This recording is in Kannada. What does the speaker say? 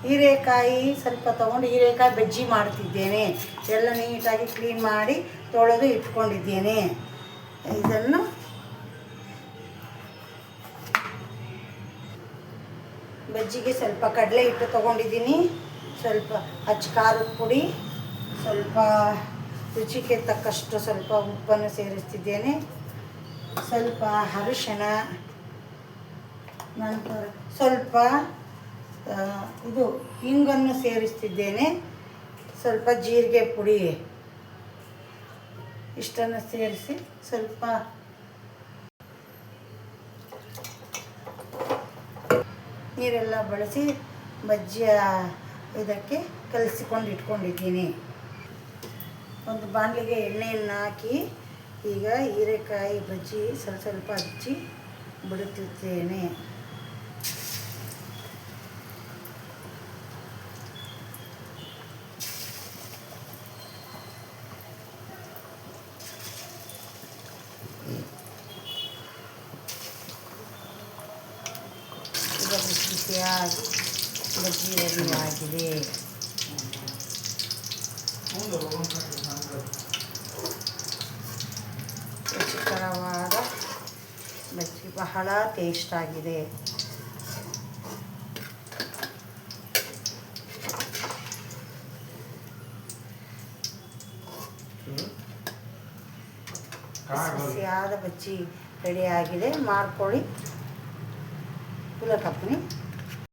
ಹೀರೆಕಾಯಿ ಸ್ವಲ್ಪ ತೊಗೊಂಡು ಹೀರೆಕಾಯಿ ಬಜ್ಜಿ ಮಾಡ್ತಿದ್ದೇನೆ. ಎಲ್ಲ ನೀಟಾಗಿ ಕ್ಲೀನ್ ಮಾಡಿ ತೊಳೆದು ಇಟ್ಕೊಂಡಿದ್ದೇನೆ. ಇದನ್ನು ಬಜ್ಜಿಗೆ ಸ್ವಲ್ಪ ಕಡಲೆ ಹಿಟ್ಟು ತೊಗೊಂಡಿದ್ದೀನಿ, ಸ್ವಲ್ಪ ಅಚ್ಚ ಖಾರದ ಪುಡಿ, ಸ್ವಲ್ಪ ರುಚಿಗೆ ತಕ್ಕಷ್ಟು ಸ್ವಲ್ಪ ಉಪ್ಪನ್ನು ಸೇರಿಸ್ತಿದ್ದೇನೆ, ಸ್ವಲ್ಪ ಅರಿಶಿಣ, ನಂತರ ಸ್ವಲ್ಪ ಇದು ಹಿಂಗನ್ನು ಸೇರಿಸ್ತಿದ್ದೇನೆ, ಸ್ವಲ್ಪ ಜೀರಿಗೆ ಪುಡಿ, ಇಷ್ಟನ್ನು ಸೇರಿಸಿ ಸ್ವಲ್ಪ ನೀರೆಲ್ಲ ಬಳಸಿ ಬಜ್ಜಿಯ ಇದಕ್ಕೆ ಕಲಸಿಕೊಂಡು ಇಟ್ಕೊಂಡಿದ್ದೀನಿ. ಒಂದು ಬಾಣಲೆಗೆ ಎಣ್ಣೆಯನ್ನು ಹಾಕಿ ಈಗ ಹೀರೆಕಾಯಿ ಬಜ್ಜಿ ಸ್ವಲ್ಪ ಸ್ವಲ್ಪ ಹಚ್ಚಿ ಬಿಡುತ್ತಿದ್ದೇನೆ. ಈಗ ಬಿಸಿಯಾಗಿ ಬಜ್ಜಿ ರೆಡಿ ಆಗಿದೆ. ರುಚಿಕರವಾದ ಬಜ್ಜಿ ಬಹಳ ಟೇಸ್ಟ್ ಆಗಿದೆ. ಬಿಸಿಯಾದ ಬಜ್ಜಿ ರೆಡಿ ಆಗಿದೆ. ಮಾಡ್ಕೊಳ್ಳಿ. ಪುಲಕಪ್ಪನಿ